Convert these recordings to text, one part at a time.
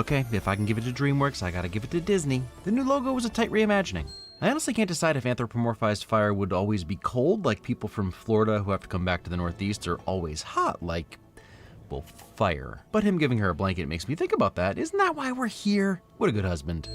okay, if I can give it to DreamWorks, I gotta give it to Disney. The new logo was a tight reimagining. I honestly can't decide if anthropomorphized fire would always be cold, like people from Florida who have to come back to the Northeast, or always hot, like, well, fire. But him giving her a blanket makes me think about that. Isn't that why we're here? What a good husband.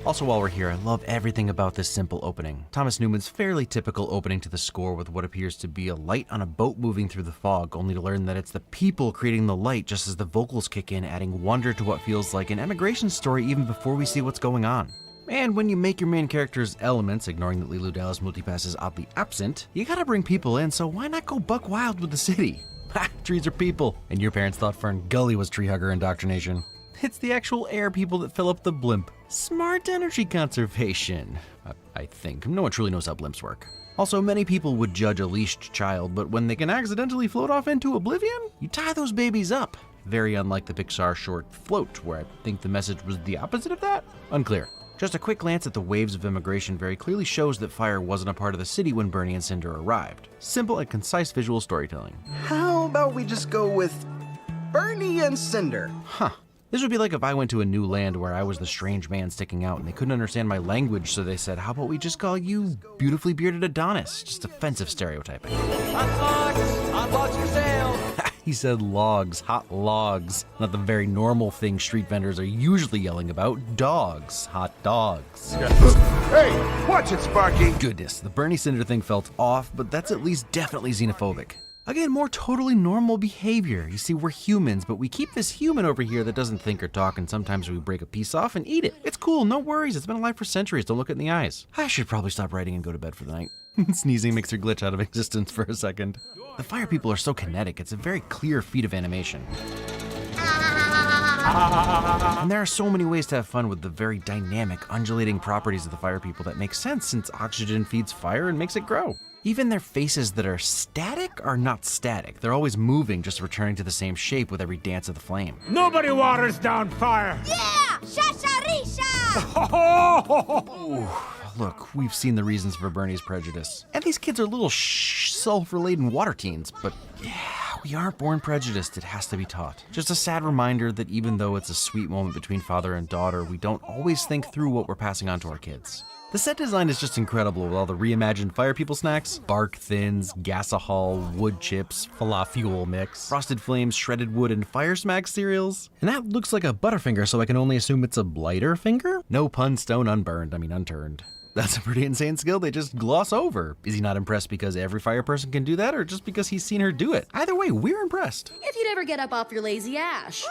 Also, while we're here, I love everything about this simple opening. Thomas Newman's fairly typical opening to the score with what appears to be a light on a boat moving through the fog, only to learn that it's the people creating the light just as the vocals kick in, adding wonder to what feels like an emigration story even before we see what's going on. And when you make your main character's elements, ignoring that Leeloo Dallas Multipass is oddly absent, you gotta bring people in, so why not go buck wild with the city? Ha! Trees are people, and your parents thought Fern Gully was tree hugger indoctrination. It's the actual air people that fill up the blimp. Smart energy conservation. I think. No one truly knows how blimps work. Also, many people would judge a leashed child, but when they can accidentally float off into oblivion, you tie those babies up. Very unlike the Pixar short Float, where I think the message was the opposite of that? Unclear. Just a quick glance at the waves of immigration very clearly shows that fire wasn't a part of the city when Bernie and Cinder arrived. Simple and concise visual storytelling. How about we just go with Bernie and Cinder? Huh. This would be like if I went to a new land where I was the strange man sticking out and they couldn't understand my language, so they said, how about we just call you beautifully bearded Adonis? Just offensive stereotyping. Hot logs for sale. He said logs, hot logs. Not the very normal thing street vendors are usually yelling about, dogs, hot dogs. Hey, watch it, Sparky. Goodness, the Bernie Cinder thing felt off, but that's at least definitely xenophobic. Again, more totally normal behavior. You see, we're humans, but we keep this human over here that doesn't think or talk, and sometimes we break a piece off and eat it. It's cool, no worries. It's been alive for centuries. Don't look it in the eyes. I should probably stop writing and go to bed for the night. Sneezing makes her glitch out of existence for a second. The fire people are so kinetic. It's a very clear feat of animation. And there are so many ways to have fun with the very dynamic, undulating properties of the fire people that make sense since oxygen feeds fire and makes it grow. Even their faces that are static are not static. They're always moving, just returning to the same shape with every dance of the flame. Nobody waters down fire. Yeah! Shasharisha! Look, we've seen the reasons for Bernie's prejudice. And these kids are little sulfur-laden water teens, but yeah, we aren't born prejudiced. It has to be taught. Just a sad reminder that even though it's a sweet moment between father and daughter, we don't always think through what we're passing on to our kids. The set design is just incredible with all the reimagined fire people snacks, bark thins, gasohol, wood chips, falafel mix, frosted flames, shredded wood, and fire smack cereals. And that looks like a Butterfinger, so I can only assume it's a blighter finger? No pun stone unturned. That's a pretty insane skill they just gloss over. Is he not impressed because every fire person can do that, or just because he's seen her do it? Either way, we're impressed. If you'd ever get up off your lazy ash.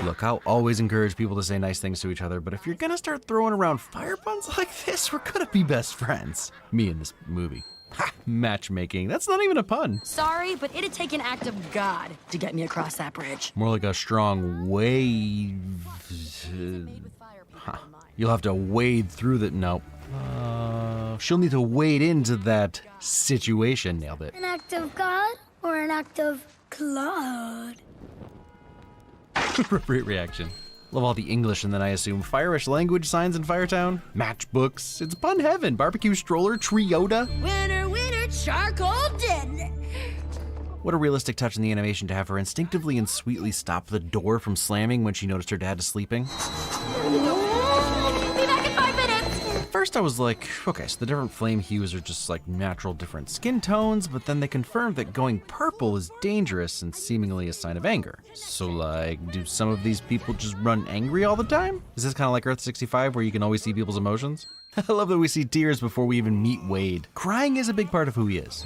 Look, I'll always encourage people to say nice things to each other, but if you're gonna start throwing around fire puns like this, we're gonna be best friends. Me in this movie. Ha! Matchmaking. That's not even a pun. Sorry, but it'd take an act of God to get me across that bridge. More like a strong wave. You'll have to wade through the. No. She'll need to wade into that situation. Nailed it. An act of God or an act of Claude? Appropriate reaction. Love all the English and then I assume fire-ish language signs in Firetown. Matchbooks. It's pun heaven. Barbecue stroller. Triota. Winner, winner, charcoal dinner. What a realistic touch in the animation to have her instinctively and sweetly stop the door from slamming when she noticed her dad is sleeping. Be back in 5 minutes. First I was like, okay, so the different flame hues are just like natural different skin tones, but then they confirmed that going purple is dangerous and seemingly a sign of anger. So like, do some of these people just run angry all the time? Is this kind of like Earth 65 where you can always see people's emotions? I love that we see tears before we even meet Wade. Crying is a big part of who he is.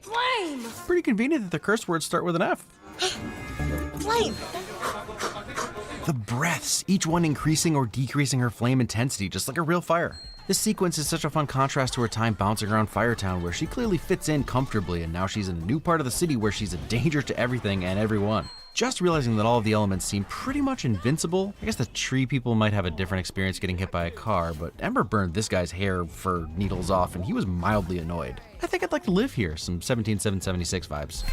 Flame. Pretty convenient that the curse words start with an F. Flame. The breaths, each one increasing or decreasing her flame intensity, just like a real fire. This sequence is such a fun contrast to her time bouncing around Firetown, where she clearly fits in comfortably, and now she's in a new part of the city where she's a danger to everything and everyone. Just realizing that all of the elements seem pretty much invincible. I guess the tree people might have a different experience getting hit by a car, but Ember burned this guy's hair for needles off, and he was mildly annoyed. I think I'd like to live here, some 17776 vibes.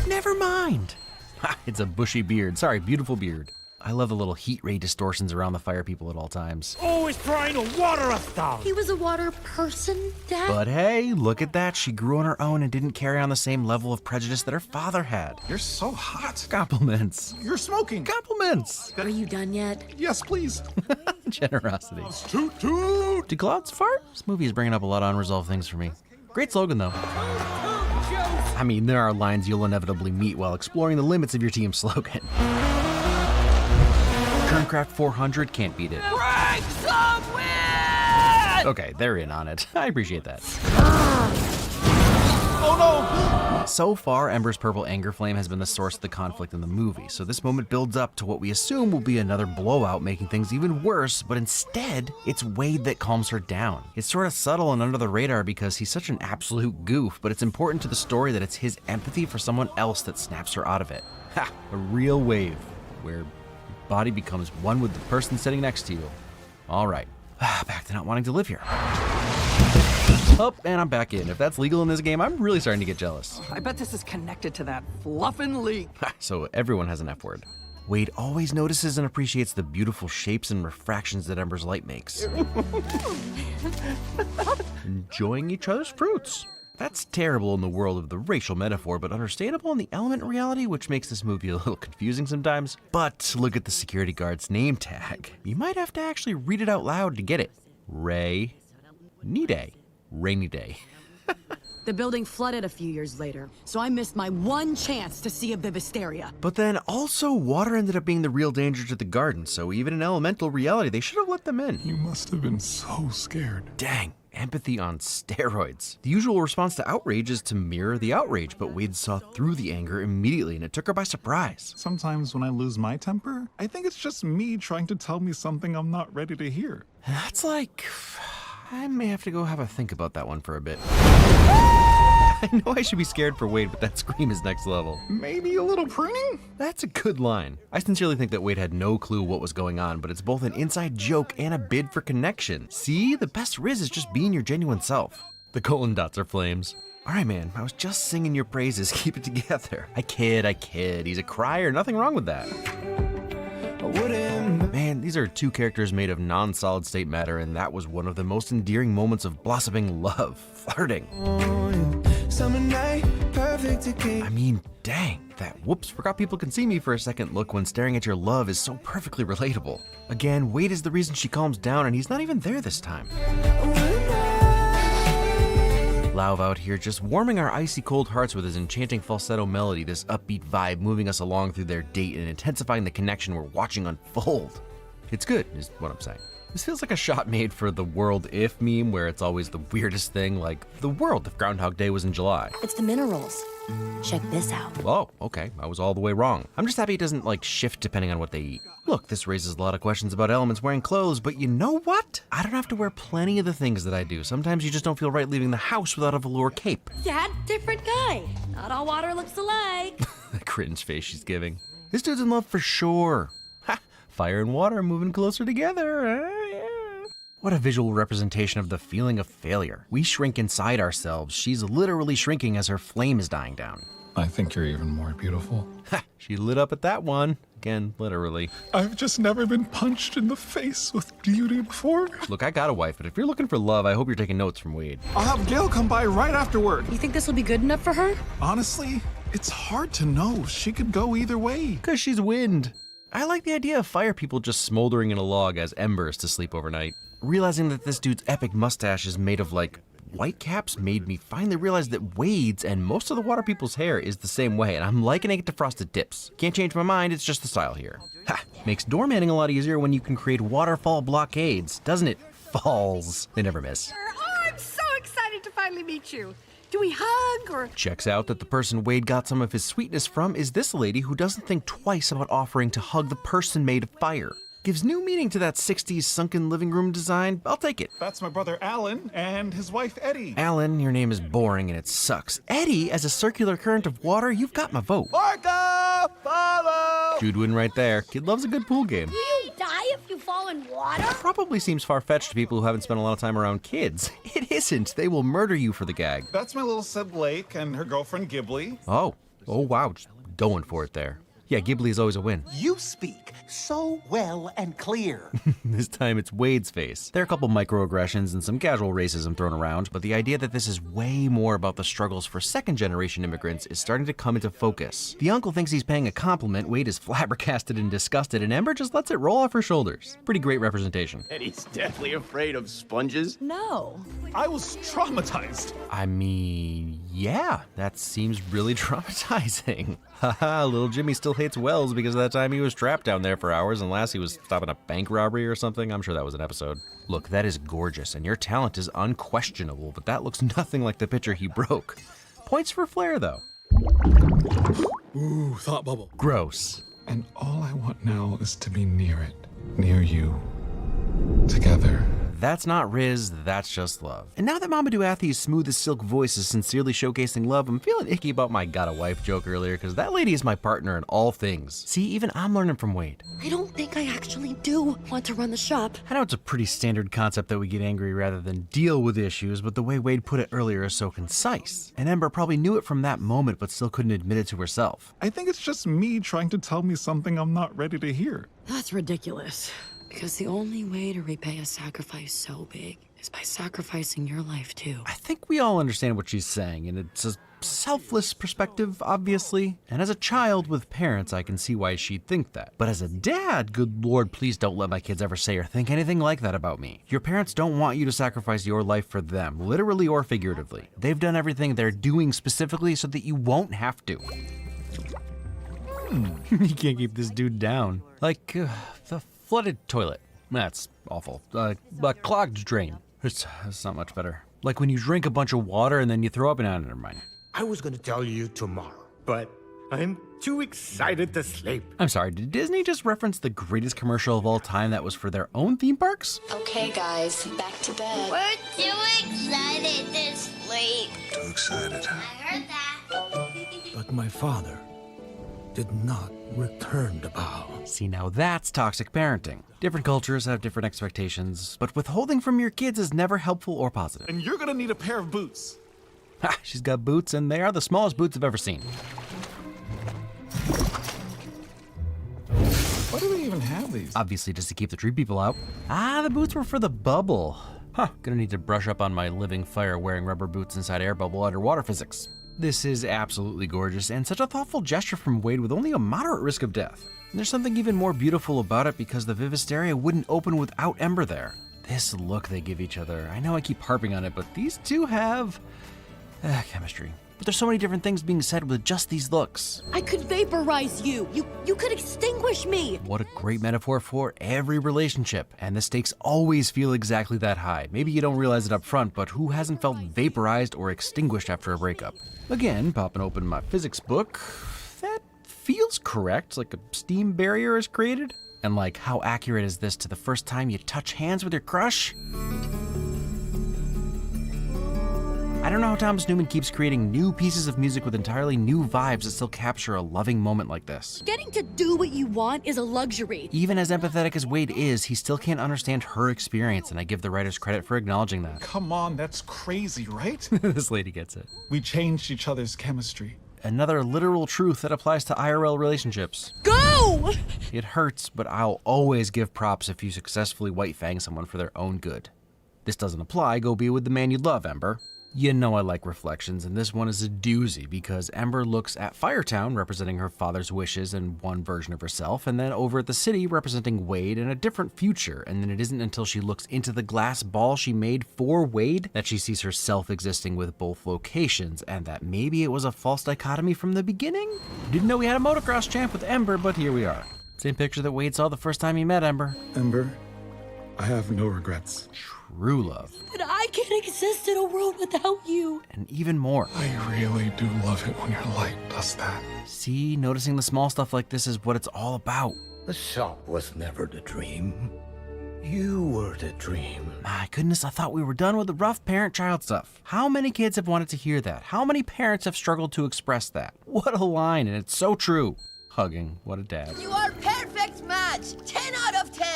Never mind. Ha, it's a bushy beard. Sorry, beautiful beard. I love the little heat ray distortions around the fire people at all times. Always trying to water us down. He was a water person, Dad? But hey, look at that. She grew on her own and didn't carry on the same level of prejudice that her father had. You're so hot. Compliments. You're smoking. Compliments. Are you done yet? Yes, please. Generosity. Toot toot. Do clouds fart? This movie is bringing up a lot of unresolved things for me. Great slogan, though. I mean, there are lines you'll inevitably meet while exploring the limits of your team's slogan. Kerncraft 400 can't beat it. Bring some wind! Okay, they're in on it. I appreciate that. Oh So far, Ember's purple anger flame has been the source of the conflict in the movie, so this moment builds up to what we assume will be another blowout, making things even worse, but instead, it's Wade that calms her down. It's sort of subtle and under the radar because he's such an absolute goof, but it's important to the story that it's his empathy for someone else that snaps her out of it. Ha! A real wave, where body becomes one with the person sitting next to you. All right, back to not wanting to live here. Oh, and I'm back in. If that's legal in this game, I'm really starting to get jealous. I bet this is connected to that fluffin' leak. So everyone has an F word. Wade always notices and appreciates the beautiful shapes and refractions that Ember's light makes. Enjoying each other's fruits. That's terrible in the world of the racial metaphor, but understandable in the element reality, which makes this movie a little confusing sometimes. But look at the security guard's name tag. You might have to actually read it out loud to get it. Ray Nide. Rainy day. The building flooded a few years later, so I missed my one chance to see a Bibisteria. But then also water ended up being the real danger to the garden, so even in elemental reality, they should have let them in. You must have been so scared. Dang, empathy on steroids. The usual response to outrage is to mirror the outrage, but Wade saw through the anger immediately and it took her by surprise. Sometimes when I lose my temper, I think it's just me trying to tell me something I'm not ready to hear. And that's like... I may have to go have a think about that one for a bit. I know I should be scared for Wade, but that scream is next level. Maybe a little pruning? That's a good line. I sincerely think that Wade had no clue what was going on, but it's both an inside joke and a bid for connection. See, the best riz is just being your genuine self. The colon dots are flames. All right, man, I was just singing your praises. Keep it together. I kid. He's a crier. Nothing wrong with that. Man, these are two characters made of non-solid state matter, and that was one of the most endearing moments of blossoming love. Flirting. I mean, dang, that whoops, forgot people can see me for a second look when staring at your love is so perfectly relatable. Again, Wade is the reason she calms down, and he's not even there this time. Lauv out here just warming our icy cold hearts with his enchanting falsetto melody, this upbeat vibe moving us along through their date and intensifying the connection we're watching unfold. It's good, is what I'm saying. This feels like a shot made for the world if meme, where it's always the weirdest thing, like the world if Groundhog Day was in July. It's the minerals. Check this out. Oh, okay, I was all the way wrong. I'm just happy it doesn't like shift depending on what they eat. Look, this raises a lot of questions about elements wearing clothes, but you know what? I don't have to wear plenty of the things that I do. Sometimes you just don't feel right leaving the house without a velour cape. Dad, different guy. Not all water looks alike. The cringe face she's giving. This dude's in love for sure. Ha! Fire and water moving closer together. Yeah. What a visual representation of the feeling of failure. We shrink inside ourselves. She's literally shrinking as her flame is dying down. I think you're even more beautiful. Ha! She lit up at that one. Again, literally. I've just never been punched in the face with beauty before. Look, I got a wife, but if you're looking for love, I hope you're taking notes from Wade. I'll have Gail come by right afterward. You think this will be good enough for her? Honestly, it's hard to know. She could go either way. Because she's wind. I like the idea of fire people just smoldering in a log as embers to sleep overnight. Realizing that this dude's epic mustache is made of, like, white caps made me finally realize that Wade's and most of the water people's hair is the same way, and I'm likening it to frosted tips. Can't change my mind, it's just the style here. Ha! Makes doormanning a lot easier when you can create waterfall blockades, doesn't it? Falls. They never miss. Oh, I'm so excited to finally meet you. Do we hug or... Checks out that the person Wade got some of his sweetness from is this lady who doesn't think twice about offering to hug the person made of fire. Gives new meaning to that 60s sunken living room design. I'll take it. That's my brother Alan and his wife Eddie. Alan, your name is boring and it sucks. Eddie, as a circular current of water, you've got my vote. Orca, follow! Jude win right there. Kid loves a good pool game. Do you die if you fall in water? Probably seems far-fetched to people who haven't spent a lot of time around kids. It isn't. They will murder you for the gag. That's my little sib Blake and her girlfriend Ghibli. Oh wow, just going for it there. Yeah, Ghibli's always a win. You speak so well and clear. This time it's Wade's face. There are a couple microaggressions and some casual racism thrown around, but the idea that this is way more about the struggles for second-generation immigrants is starting to come into focus. The uncle thinks he's paying a compliment, Wade is flabbergasted and disgusted, and Ember just lets it roll off her shoulders. Pretty great representation. And he's deathly afraid of sponges. No. I was traumatized. I mean, yeah, that seems really traumatizing. Haha, little Jimmy still hates Wells because of that time he was trapped down there for hours and last he was stopping a bank robbery or something. I'm sure that was an episode. Look, that is gorgeous and your talent is unquestionable, but that looks nothing like the picture he broke. Points for flair, though. Ooh, thought bubble. Gross. And all I want now is to be near it, near you, together. That's not Riz, that's just love. And now that Mamadou Athie's smooth as silk voice is sincerely showcasing love, I'm feeling icky about my got a wife joke earlier, because that lady is my partner in all things. See, even I'm learning from Wade. I don't think I actually do want to run the shop. I know it's a pretty standard concept that we get angry rather than deal with issues, but the way Wade put it earlier is so concise. And Ember probably knew it from that moment, but still couldn't admit it to herself. I think it's just me trying to tell me something I'm not ready to hear. That's ridiculous. Because the only way to repay a sacrifice so big is by sacrificing your life too. I think we all understand what she's saying, and it's a selfless perspective, obviously. And as a child with parents, I can see why she'd think that. But as a dad, good Lord, please don't let my kids ever say or think anything like that about me. Your parents don't want you to sacrifice your life for them, literally or figuratively. They've done everything they're doing specifically so that you won't have to. You can't keep this dude down. Like, the flooded toilet. That's awful. A clogged drain. It's not much better. Like when you drink a bunch of water and then you throw up and never mind. I was gonna tell you tomorrow, but I'm too excited to sleep. I'm sorry, did Disney just reference the greatest commercial of all time that was for their own theme parks? Okay, guys, back to bed. We're too excited to sleep. Too excited. I heard that. But my father did not return the bow. See, now that's toxic parenting. Different cultures have different expectations, but withholding from your kids is never helpful or positive. And you're gonna need a pair of boots. Ha, she's got boots, and they are the smallest boots I've ever seen. Why do they even have these? Obviously just to keep the tree people out. Ah, the boots were for the bubble. Huh, gonna need to brush up on my living fire wearing rubber boots inside air bubble underwater physics. This is absolutely gorgeous, and such a thoughtful gesture from Wade with only a moderate risk of death. And there's something even more beautiful about it because the Vivisteria wouldn't open without Ember there. This look they give each other, I know I keep harping on it, but these two have chemistry. But there's so many different things being said with just these looks. I could vaporize you. You could extinguish me. What a great metaphor for every relationship, and the stakes always feel exactly that high. Maybe you don't realize it up front, but who hasn't felt vaporized or extinguished after a breakup? Again, popping open my physics book, that feels correct, like a steam barrier is created. And like, how accurate is this to the first time you touch hands with your crush? I don't know how Thomas Newman keeps creating new pieces of music with entirely new vibes that still capture a loving moment like this. Getting to do what you want is a luxury. Even as empathetic as Wade is, he still can't understand her experience, and I give the writers credit for acknowledging that. Come on, that's crazy, right? This lady gets it. We changed each other's chemistry. Another literal truth that applies to IRL relationships. Go! It hurts, but I'll always give props if you successfully white fang someone for their own good. This doesn't apply, go be with the man you love, Ember. You know I like reflections, and this one is a doozy because Ember looks at Firetown representing her father's wishes and one version of herself, and then over at the city representing Wade in a different future, and then it isn't until she looks into the glass ball she made for Wade that she sees herself existing with both locations, and that maybe it was a false dichotomy from the beginning? Didn't know we had a motocross champ with Ember, but here we are. Same picture that Wade saw the first time he met Ember. Ember, I have no regrets. True love. But I can't exist in a world without you. And even more. I really do love it when your light does that. See, noticing the small stuff like this is what it's all about. The shop was never the dream. You were the dream. My goodness, I thought we were done with the rough parent-child stuff. How many kids have wanted to hear that? How many parents have struggled to express that? What a line, and it's so true. Hugging, what a dad. You are perfect match. 10 out of 10.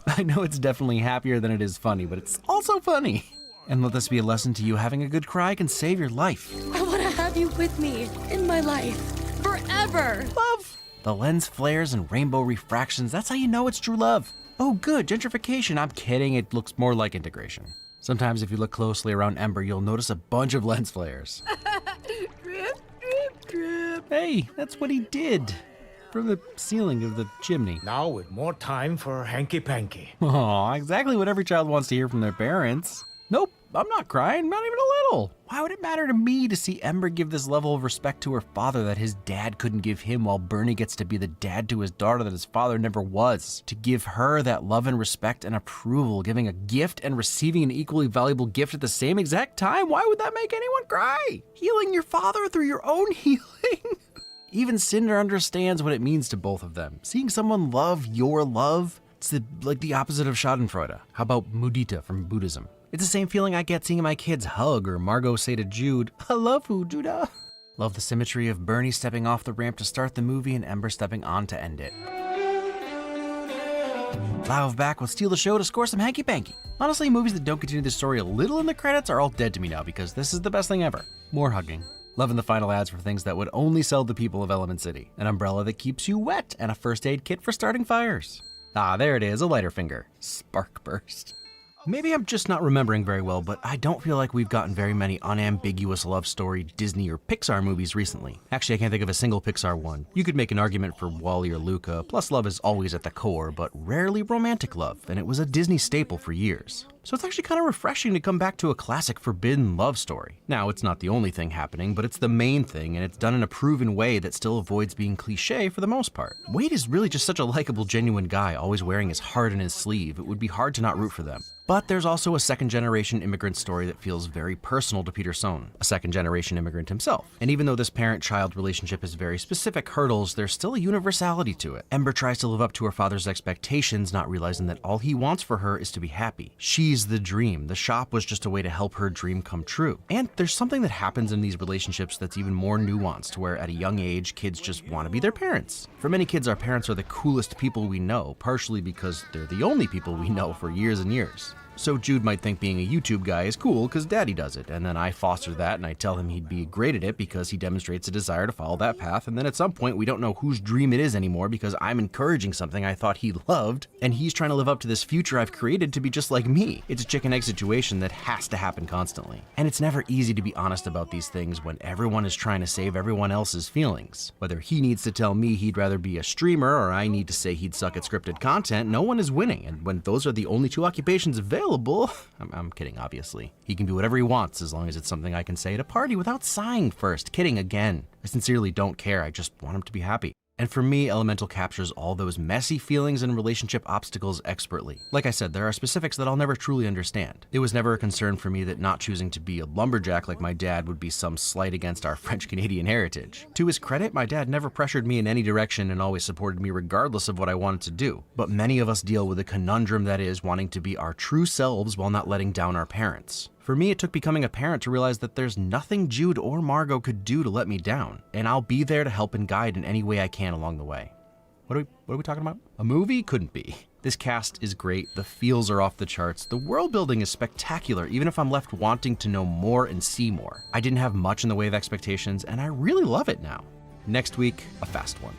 I know it's definitely happier than it is funny, but it's also funny. And let this be a lesson to you, having a good cry can save your life. I want to have you with me in my life forever. ever. Love! The lens flares and rainbow refractions, that's how you know it's true love. Oh good, gentrification. I'm kidding, it looks more like integration. Sometimes if you look closely around Ember, you'll notice a bunch of lens flares. Drip, drip, drip. Hey, that's what he did. From the ceiling of the chimney. Now with more time for hanky-panky. Aw, exactly what every child wants to hear from their parents. Nope, I'm not crying, not even a little. Why would it matter to me to see Ember give this level of respect to her father that his dad couldn't give him, while Bernie gets to be the dad to his daughter that his father never was? To give her that love and respect and approval, giving a gift and receiving an equally valuable gift at the same exact time? Why would that make anyone cry? Healing your father through your own healing? Even Cinder understands what it means to both of them. Seeing someone love your love, it's like the opposite of schadenfreude. How about mudita from Buddhism? It's the same feeling I get seeing my kids hug or Margot say to Jude, I love you, Judah. Love the symmetry of Bernie stepping off the ramp to start the movie and Ember stepping on to end it. Live back will steal the show to score some hanky-panky. Honestly, movies that don't continue the story a little in the credits are all dead to me now because this is the best thing ever. More hugging. Loving the final ads for things that would only sell the people of Element City. An umbrella that keeps you wet and a first aid kit for starting fires. Ah, there it is, a lighter finger. Spark burst. Maybe I'm just not remembering very well, but I don't feel like we've gotten very many unambiguous love story Disney or Pixar movies recently. Actually, I can't think of a single Pixar one. You could make an argument for WALL-E or Luca, plus love is always at the core, but rarely romantic love, and it was a Disney staple for years. So it's actually kind of refreshing to come back to a classic forbidden love story. Now, it's not the only thing happening, but it's the main thing, and it's done in a proven way that still avoids being cliche for the most part. Wade is really just such a likable, genuine guy, always wearing his heart in his sleeve. It would be hard to not root for them. But there's also a second-generation immigrant story that feels very personal to Peter Sohn, a second-generation immigrant himself. And even though this parent-child relationship has very specific hurdles, there's still a universality to it. Ember tries to live up to her father's expectations, not realizing that all he wants for her is to be happy. She's the dream. The shop was just a way to help her dream come true. And there's something that happens in these relationships that's even more nuanced, where at a young age, kids just want to be their parents. For many kids, our parents are the coolest people we know, partially because they're the only people we know for years and years. So Jude might think being a YouTube guy is cool because daddy does it, and then I foster that and I tell him he'd be great at it because he demonstrates a desire to follow that path, and then at some point we don't know whose dream it is anymore because I'm encouraging something I thought he loved, and he's trying to live up to this future I've created to be just like me. It's a chicken-egg situation that has to happen constantly. And it's never easy to be honest about these things when everyone is trying to save everyone else's feelings. Whether he needs to tell me he'd rather be a streamer or I need to say he'd suck at scripted content, no one is winning, and when those are the only two occupations available, I'm kidding, obviously. He can do whatever he wants as long as it's something I can say at a party without sighing first. Kidding again. I sincerely don't care. I just want him to be happy. And for me, Elemental captures all those messy feelings and relationship obstacles expertly. Like I said, there are specifics that I'll never truly understand. It was never a concern for me that not choosing to be a lumberjack like my dad would be some slight against our French-Canadian heritage. To his credit, my dad never pressured me in any direction and always supported me regardless of what I wanted to do. But many of us deal with a conundrum that is wanting to be our true selves while not letting down our parents. For me, it took becoming a parent to realize that there's nothing Jude or Margot could do to let me down, and I'll be there to help and guide in any way I can along the way. What are we talking about? A movie? Couldn't be. This cast is great, the feels are off the charts, the world building is spectacular even if I'm left wanting to know more and see more. I didn't have much in the way of expectations, and I really love it now. Next week, a fast one.